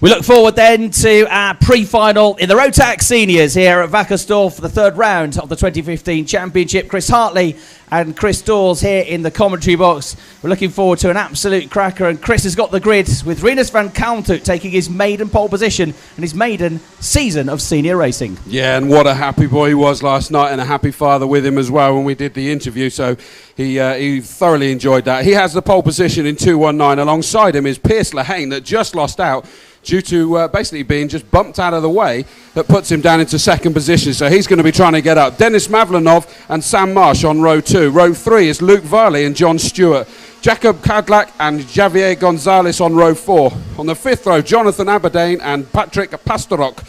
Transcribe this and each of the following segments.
We look forward then to our pre-final in the Rotax Seniors here at Wackersdorf for the third round of the 2015 Championship. Chris Hartley and Chris Dawes here in the commentary box. We're looking forward to an absolute cracker, and Chris has got the grid with Rinus van Kalmthout taking his maiden pole position and his maiden season of senior racing. Yeah, and what a happy boy he was last night, and a happy father with him as well when we did the interview, so he thoroughly enjoyed that. He has the pole position in 2:19. Alongside him is Pierce Lehane that just lost out due to basically being just bumped out of the way. That puts him down into second position, so he's going to be trying to get up. Denis Mavlanov and Sam Marsh on row 2. Row 3 is Luke Varley and John Stewart. Jacob Kadlak and Javier Gonzalez on row 4. On the 5th row, Jonathan Aberdeen and Patrick Pastorok.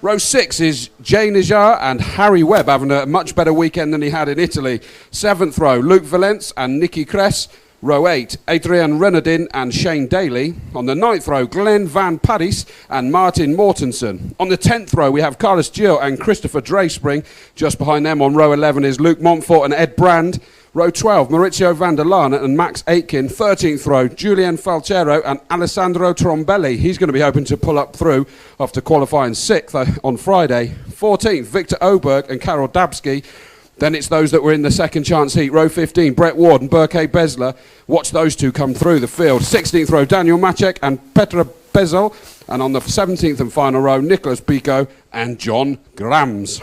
Row 6 is Jay Nijar and Harry Webb, having a much better weekend than he had in Italy. 7th row, Luke Valence and Nicky Kress. Row 8, Adrian Renardin and Shane Daly. On the 9th row, Glenn Van Paddis and Martin Mortensen. On the 10th row, we have Carlos Gio and Christopher Drayspring. Just behind them on row 11 is Luke Montfort and Ed Brand. Row 12, Maurizio van der Laan and Max Aitken. 13th row, Julian Falchero and Alessandro Trombelli. He's going to be hoping to pull up through after qualifying 6th on Friday. 14th, Victor Oberg and Karol Dabski. Then it's those that were in the second chance heat. Row 15, Brett Ward and Berke Besler. Watch those two come through the field. 16th row, Daniel Macek and Petra Bezel. And on the 17th and final row, Nicholas Pico and John Grams.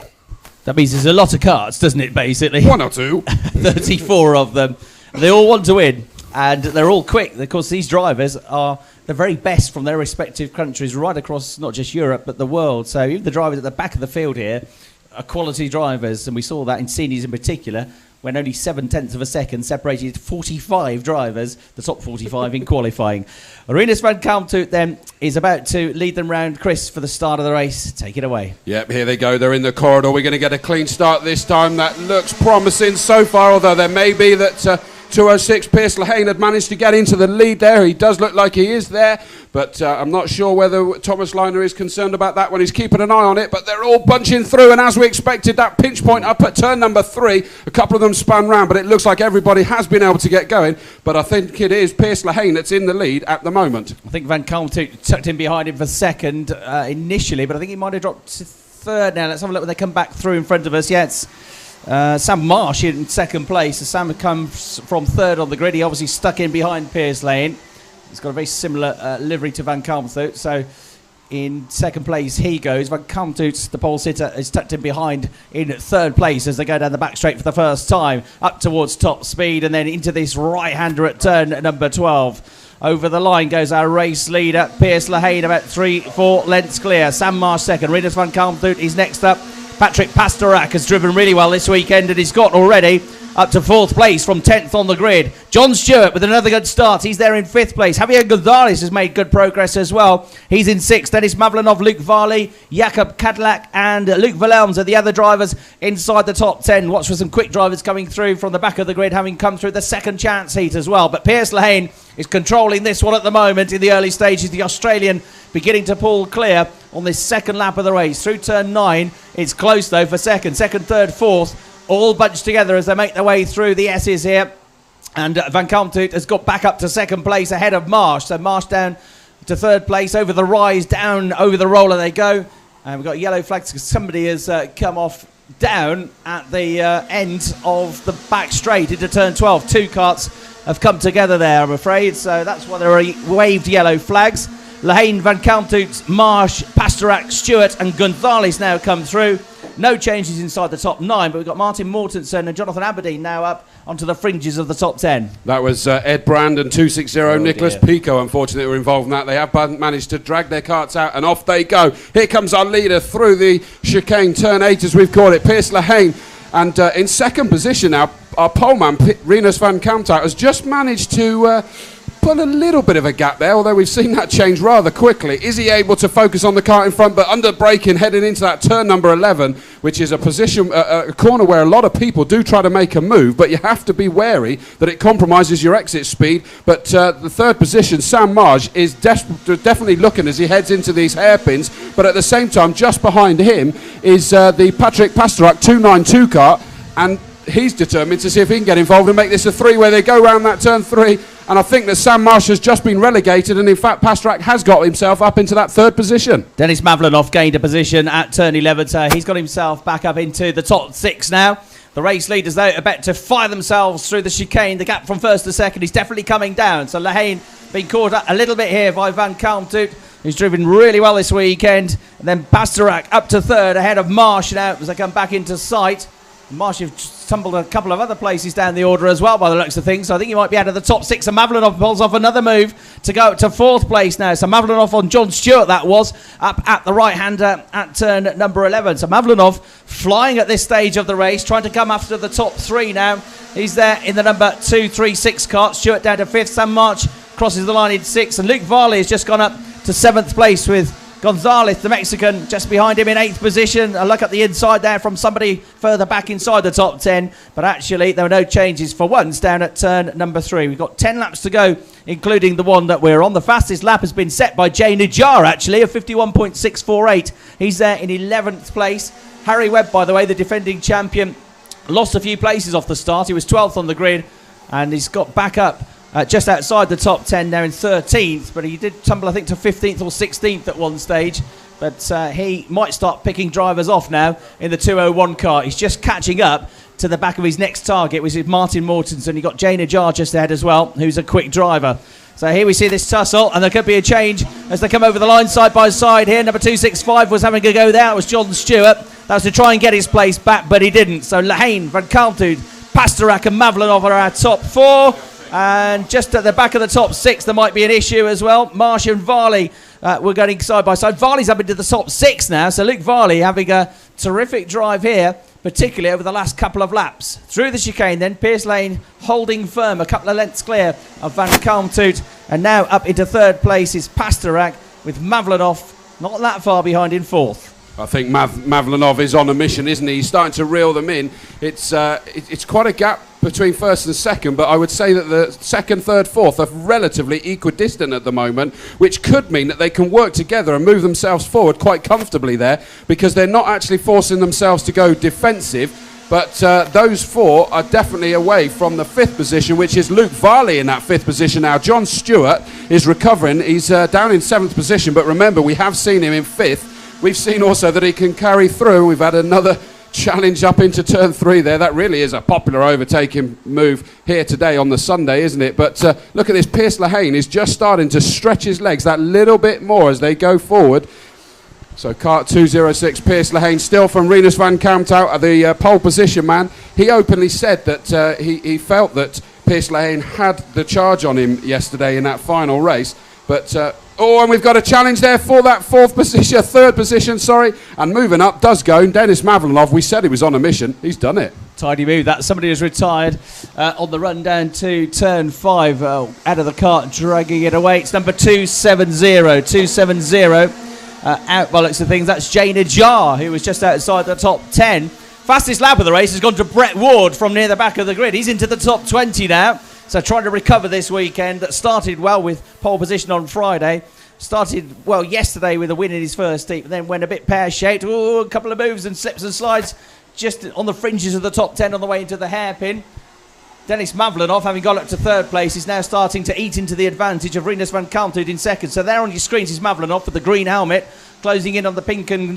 That means there's a lot of carts, doesn't it, basically? 1 or 2. 34 of them. They all want to win, and they're all quick. Of course, these drivers are the very best from their respective countries right across not just Europe, but the world. So even the drivers at the back of the field here are quality drivers, and we saw that in seniors in particular, when only 7/10 of a second separated 45 drivers, the top 45 in qualifying. Rinus van Kalmthout then is about to lead them round. Chris, for the start of the race, take it away. Yep, here they go. They're in the corridor. We're going to get a clean start this time. That looks promising so far, although there may be that 206 Pierce Lehane had managed to get into the lead there. He does look like he is there, but I'm not sure whether Thomas Liner is concerned about that when he's keeping an eye on it. But they're all bunching through, and as we expected, that pinch point up at turn number 3, a couple of them spun round, but it looks like everybody has been able to get going. But I think it is Pierce Lehane that's in the lead at the moment. I think Van Kalmthout tucked in behind him for second initially, but I think he might have dropped to third now. Let's have a look when they come back through in front of us. Yeah, it's Sam Marsh in second place. So Sam comes from third on the grid. He obviously stuck in behind Pierce Lehane. He's got a very similar livery to Van Kalmthout. So in second place he goes. Van Kalmthout, the pole sitter, is tucked in behind in third place as they go down the back straight for the first time, up towards top speed, and then into this right-hander at turn number 12. Over the line goes our race leader, Pierce Lehane, about 3-4 lengths clear. Sam Marsh second. Rinus van Kalmthout is next up. Patrick Pastorak has driven really well this weekend, and he's got already up to 4th place from 10th on the grid. John Stewart with another good start. He's there in 5th place. Javier Gonzalez has made good progress as well. He's in 6th. Denis Mavlanov, Luke Varley, Jakob Kadlak and Luke Valelms are the other drivers inside the top 10. Watch for some quick drivers coming through from the back of the grid, having come through the second chance heat as well. But Pierce Lehane is controlling this one at the moment in the early stages. The Australian beginning to pull clear on this second lap of the race. Through turn 9, it's close though for second, third, fourth, all bunched together as they make their way through the S's here. And Van Kalmthout has got back up to second place ahead of Marsh. So Marsh down to third place, over the rise, down over the roller they go. And we've got yellow flags because somebody has come off down at the end of the back straight into turn 12. 2 carts have come together there, I'm afraid. So that's why there are waved yellow flags. Lehane, Van Kalmthout, Marsh, Pastorak, Stewart and Gonzalez now come through. No changes inside the top 9, but we've got Martin Mortensen and Jonathan Aberdeen now up onto the fringes of the top 10. That was Ed Brand and 260 Nicholas Pico, unfortunately, were involved in that. They have managed to drag their carts out, and off they go. Here comes our leader through the chicane, turn 8 as we've called it, Pierce Lehane. And in second position now, our poleman, Rinus van Kalmthout, has just managed to put a little bit of a gap there, although we've seen that change rather quickly. Is he able to focus on the cart in front, but under braking, heading into that turn number 11, which is a position, a corner where a lot of people do try to make a move, but you have to be wary that it compromises your exit speed. But the third position, Sam Marsh, is definitely looking as he heads into these hairpins, but at the same time, just behind him is the Patrick Pastorak 292 cart, and he's determined to see if he can get involved and make this a 3 where they go round that turn 3 And I think that Sam Marsh has just been relegated, and in fact Pasternak has got himself up into that third position. Denis Mavlenov gained a position at turn 11, so he's got himself back up into the top 6 now. The race leaders, though, are about to fire themselves through the chicane. The gap from first to second is definitely coming down. So Lehane being caught up a little bit here by Van Kalmthout, who's driven really well this weekend. And then Pasternak up to third ahead of Marsh now as they come back into sight. Marsh have tumbled a couple of other places down the order as well by the looks of things. So I think he might be out of the top 6. And Mavlenov pulls off another move to go to 4th place now. So Mavlenov on John Stewart, that was, up at the right-hander at turn number 11. So Mavlenov flying at this stage of the race, trying to come after the top 3 now. He's there in the number 2, 3, 6 cart. Stewart down to 5th. Sam March crosses the line in 6th. And Luke Varley has just gone up to 7th place with Gonzalez, the Mexican, just behind him in 8th position. A look at the inside there from somebody further back inside the top 10. But actually, there were no changes for once down at turn number 3. We've got 10 laps to go, including the one that we're on. The fastest lap has been set by Jay Najjar, actually, of 51.648. He's there in 11th place. Harry Webb, by the way, the defending champion, lost a few places off the start. He was 12th on the grid, and he's got back up just outside the top 10 now in 13th, but he did tumble, I think, to 15th or 16th at one stage. But he might start picking drivers off now in the 201 car. He's just catching up to the back of his next target, which is Martin Mortensen. You've got Jay Najjar just ahead as well, who's a quick driver. So here we see this tussle, and there could be a change as they come over the line side by side here. Number 265 was having a go there. It was John Stewart. That was to try and get his place back, but he didn't. So Lehane, Van Kalmthout, Pasternak and Mavlenov are our top 4. And just at the back of the top 6, there might be an issue as well. Marsh and Varley were going side by side. Varley's up into the top 6 now. So Luke Varley having a terrific drive here, particularly over the last couple of laps. Through the chicane then, Pierce Lane holding firm, a couple of lengths clear of Van Kalmthout. And now up into 3rd place is Pasternak, with Mavlenov not that far behind in 4th. I think Mavlenov is on a mission, isn't he? He's starting to reel them in. It's quite a gap between 1st and 2nd, but I would say that the 2nd, 3rd, 4th are relatively equidistant at the moment, which could mean that they can work together and move themselves forward quite comfortably there, because they're not actually forcing themselves to go defensive. But those 4 are definitely away from the 5th position, which is Luke Varley in that 5th position now. John Stewart is recovering. He's down in 7th position, but remember, we have seen him in 5th. We've seen also that he can carry through. We've had another challenge up into turn 3 there. That really is a popular overtaking move here today on the Sunday, isn't it? But look at this. Pierce Lehane is just starting to stretch his legs that little bit more as they go forward. So kart 206, Pierce Lehane, still from Rinus Van Kalmthout at the pole position, man. He openly said that he felt that Pierce Lehane had the charge on him yesterday in that final race. But and we've got a challenge there for that 4th position, 3rd position, sorry. And moving up does go Denis Mavlenov. We said he was on a mission. He's done it. Tidy move. That somebody has retired on the run down to turn 5, out of the cart, dragging it away. It's number 270. Out by looks of things. That's Jay Najjar, who was just outside the top 10. Fastest lap of the race has gone to Brett Ward from near the back of the grid. He's into the top 20 now. So trying to recover this weekend. That started well with pole position on Friday. Started well yesterday with a win in his first heat, but then went a bit pear-shaped. Ooh, a couple of moves and slips and slides just on the fringes of the top 10 on the way into the hairpin. Denis Mavlenov, having got up to 3rd place, is now starting to eat into the advantage of Rinus Van Kalmthout in 2nd. So there on your screens is Mavlenov with the green helmet, closing in on the pink and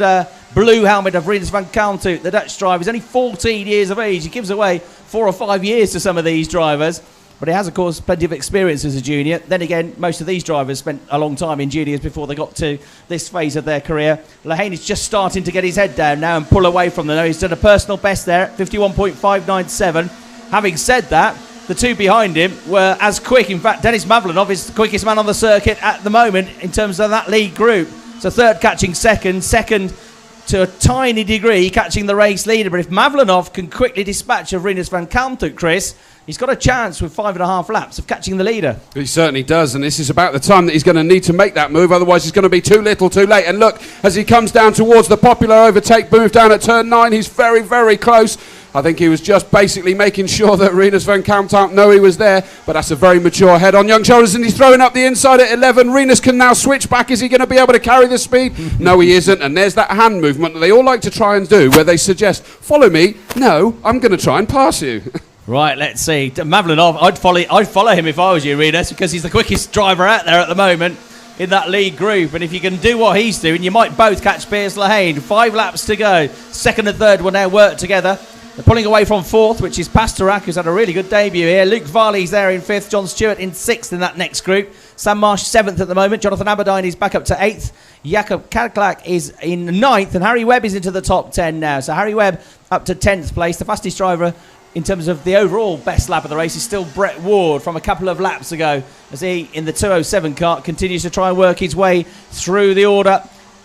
blue helmet of Rinus Van Kalmthout, the Dutch driver. He's only 14 years of age. He gives away 4 or 5 years to some of these drivers. But he has, of course, plenty of experience as a junior. Then again, most of these drivers spent a long time in juniors before they got to this phase of their career. Lehane is just starting to get his head down now and pull away from them. He's done a personal best there at 51.597. Having said that, the 2 behind him were as quick. In fact, Denis Mavlenov is the quickest man on the circuit at the moment in terms of that lead group. So 3rd catching 2nd, 2nd to a tiny degree catching the race leader. But if Mavlenov can quickly dispatch of Rinus Van Kalmthout, Chris, he's got a chance with 5.5 laps of catching the leader. He certainly does, and this is about the time that he's going to need to make that move, otherwise it's going to be too little too late. And look, as he comes down towards the popular overtake move down at turn 9, he's very, very close. I think he was just basically making sure that Rinus Van Kalmthout know he was there, but that's a very mature head on young shoulders, and he's throwing up the inside at 11. Rinus can now switch back. Is he going to be able to carry the speed? No, he isn't, and there's that hand movement that they all like to try and do, where they suggest, follow me. No, I'm going to try and pass you. Right, let's see. Mavlinov, I'd follow him if I was you, Rinus, because he's the quickest driver out there at the moment in that lead group. And if you can do what he's doing, you might both catch Piers Lehane. 5 laps to go. Second and third will now work together. They're pulling away from fourth, which is Pastorak, who's had a really good debut here. Luke Varley's there in fifth. John Stewart in sixth in that next group. Sam Marsh seventh at the moment. Jonathan Aberdine is back up to eighth. Jakob Kadklak is in ninth. And Harry Webb is into the top 10 now. So Harry Webb up to 10th place. The fastest driver in terms of the overall best lap of the race is still Brett Ward from a couple of laps ago, as he, in the 207 car, continues to try and work his way through the order.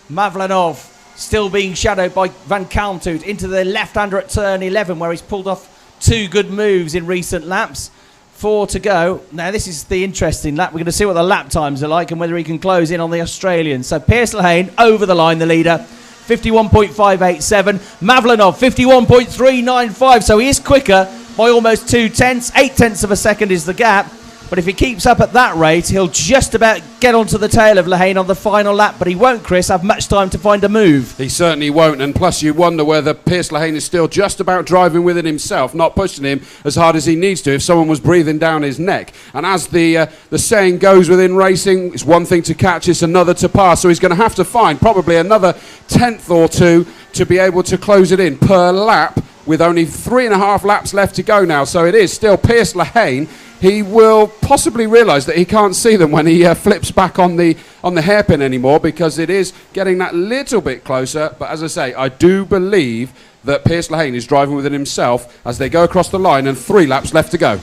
Mavlinov still being shadowed by Van Kalmthout into the left-hander at turn 11, where he's pulled off 2 good moves in recent laps. 4 to go. Now, this is the interesting lap. We're going to see what the lap times are like and whether he can close in on the Australians. So Piers Lehane over the line, the leader. 51.587. Mavlinov 51.395. So he is quicker by almost 2 tenths. 8 tenths of a second is the gap. But if he keeps up at that rate, he'll just about get onto the tail of Lehane on the final lap. But he won't, Chris, have much time to find a move. He certainly won't. And plus you wonder whether Piers Lehane is still just about driving with it himself, not pushing him as hard as he needs to if someone was breathing down his neck. And as the saying goes within racing, it's one thing to catch, it's another to pass. So he's going to have to find probably another tenth or two to be able to close it in per lap, with only 3.5 laps left to go now. So it is still Piers Lehane. He will possibly realise that he can't see them when he flips back on the hairpin anymore, because it is getting that little bit closer. But as I say, I do believe that Piers Lehane is driving with it himself as they go across the line, and 3 laps left to go.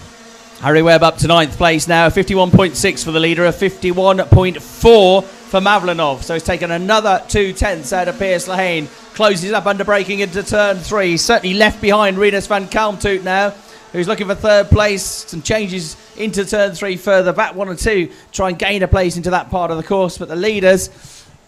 Harry Webb up to 9th place now, 51.6 for the leader, a 51.4 for Mavlinov. So he's taken another 2 tenths out of Piers Lehane. Closes up under braking into turn 3. He's certainly left behind Rinus Van Kalmthout now, who's looking for 3rd place. Some changes into turn 3 further back, 1 or 2, try and gain a place into that part of the course. But the leaders,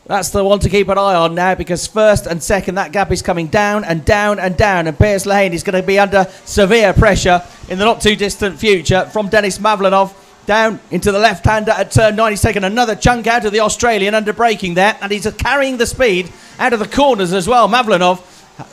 that's the one to keep an eye on now, because first and second, that gap is coming down and down and down. And Piers Lehane is going to be under severe pressure in the not too distant future from Denis Mavlinov. Down into the left-hander at turn 9. He's taken another chunk out of the Australian under braking there, and he's carrying the speed out of the corners as well. Mavlinov,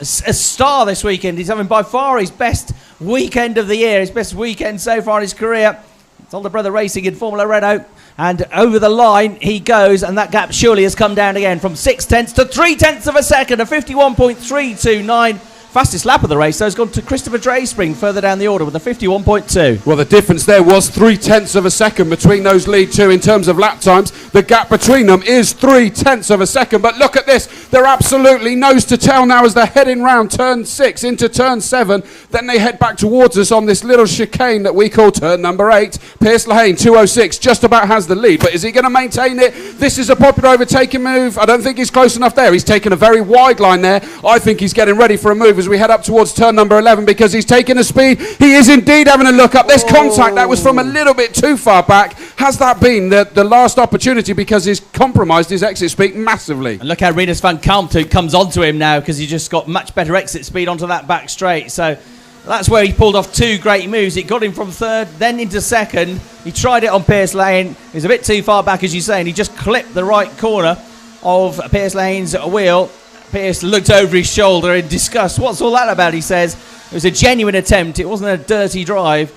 a star this weekend. He's having by far his best weekend of the year, his best weekend so far in his career. It's older brother racing in Formula Renault, and over the line he goes, and that gap surely has come down again from 6 tenths to 3 tenths of a second, a 51.329. Fastest lap of the race, though, has gone to Christopher Drayspring further down the order with a 51.2. Well, the difference there was 3 tenths of a second between those lead two in terms of lap times. The gap between them is 3 tenths of a second. But look at this. They're absolutely nose to tail now as they're heading round turn 6 into turn 7. Then they head back towards us on this little chicane that we call turn number 8. Piers Lehane, 206, just about has the lead. But is he going to maintain it? This is a popular overtaking move. I don't think he's close enough there. He's taken a very wide line there. I think he's getting ready for a move as we head up towards turn number 11, because he's taking a speed. He is indeed having a look up. There's contact. That was from a little bit too far back. Has that been the last opportunity, because he's compromised his exit speed massively? And look how Rinus Van Kalmthout comes onto him now, because he just got much better exit speed onto that back straight. So that's where he pulled off 2 great moves. It got him from 3rd, then into 2nd. He tried it on Piers Lehane. He was a bit too far back, as you say, and he just clipped the right corner of Piers Lehane's wheel. Piers looked over his shoulder in disgust. What's all that about, he says. It was a genuine attempt. It wasn't a dirty drive.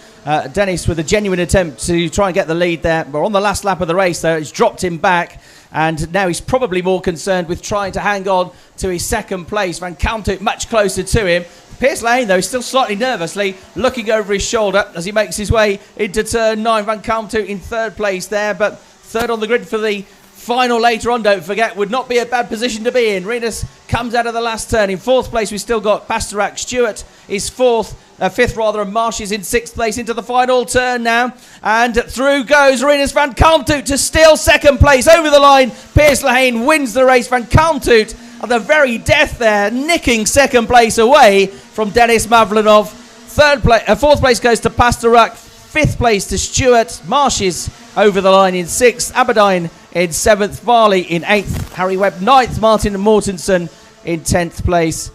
Denis with a genuine attempt to try and get the lead there. But on the last lap of the race, though, it's dropped him back. And now he's probably more concerned with trying to hang on to his 2nd place. Van Kalmthout much closer to him. Piers Lehane, though, is still slightly nervously looking over his shoulder as he makes his way into turn 9. Van Kalmthout in 3rd place there, but 3rd on the grid for the final later on, don't forget, would not be a bad position to be in. Rinus comes out of the last turn. In 4th place, we've still got Pastorak. Stewart is 5th rather, and Marsh is in 6th place into the final turn now. And through goes Rinus Van Kalmthout to steal 2nd place. Over the line, Piers Lehane wins the race. Van Kalmthout at the very death there, nicking 2nd place away from Denis Mavlinov. 4th place goes to Pastorak. 5th place to Stewart. Marsh is over the line in 6th. Aberdine in 7th. Varley in 8th. Harry Webb 9th. Martin Mortensen in 10th place.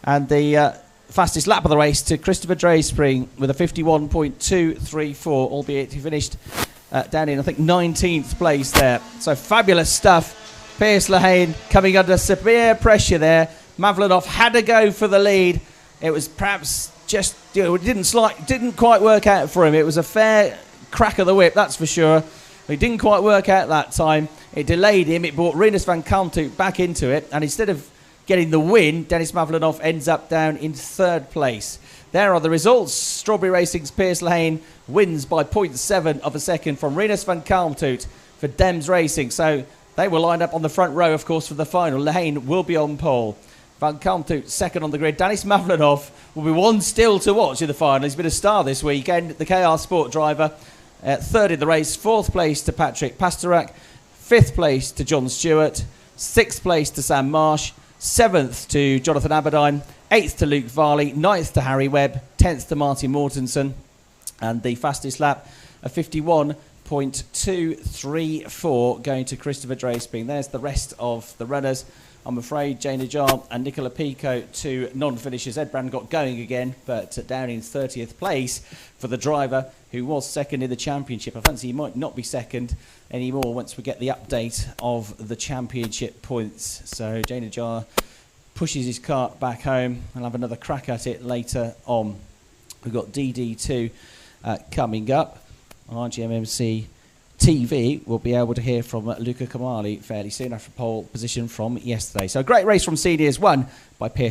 And the fastest lap of the race to Christopher Drayspring with a 51.234, albeit he finished down in, I think, 19th place there. So fabulous stuff. Piers Lehane coming under severe pressure there. Mavlinov had to go for the lead. It was perhaps just, it didn't quite work out for him. It was a fair crack of the whip, that's for sure. But it didn't quite work out that time. It delayed him. It brought Rinus van Kalmthout back into it. And instead of getting the win, Dennis Mavlenov ends up down in 3rd place. There are the results. Strawberry Racing's Piers Lehane wins by 0.7 of a second from Rinus van Kalmthout for Dems Racing. So they will line up on the front row, of course, for the final. Lehane will be on pole. Van Kalmthout second on the grid. Dennis Mavlenov will be one still to watch in the final. He's been a star this weekend. The KR Sport driver, 3rd in the race. 4th place to Patrick Pastorak. 5th place to John Stewart. 6th place to Sam Marsh. 7th to Jonathan Aberdine. 8th to Luke Varley. 9th to Harry Webb. 10th to Martin Mortensen. And the fastest lap, a 51.234, going to Christopher Draping. There's the rest of the runners. I'm afraid Jane Ajar and Nicola Pico, 2 non-finishers. Ed Brand got going again, but down in 30th place for the driver who was second in the championship. I fancy he might not be second anymore once we get the update of the championship points. So Jane Ajar pushes his cart back home. I'll have another crack at it later on. We've got DD2 coming up. RGMMC TV will be able to hear from Luca Kamali fairly soon after pole position from yesterday. So a great race from seniors, won by Piers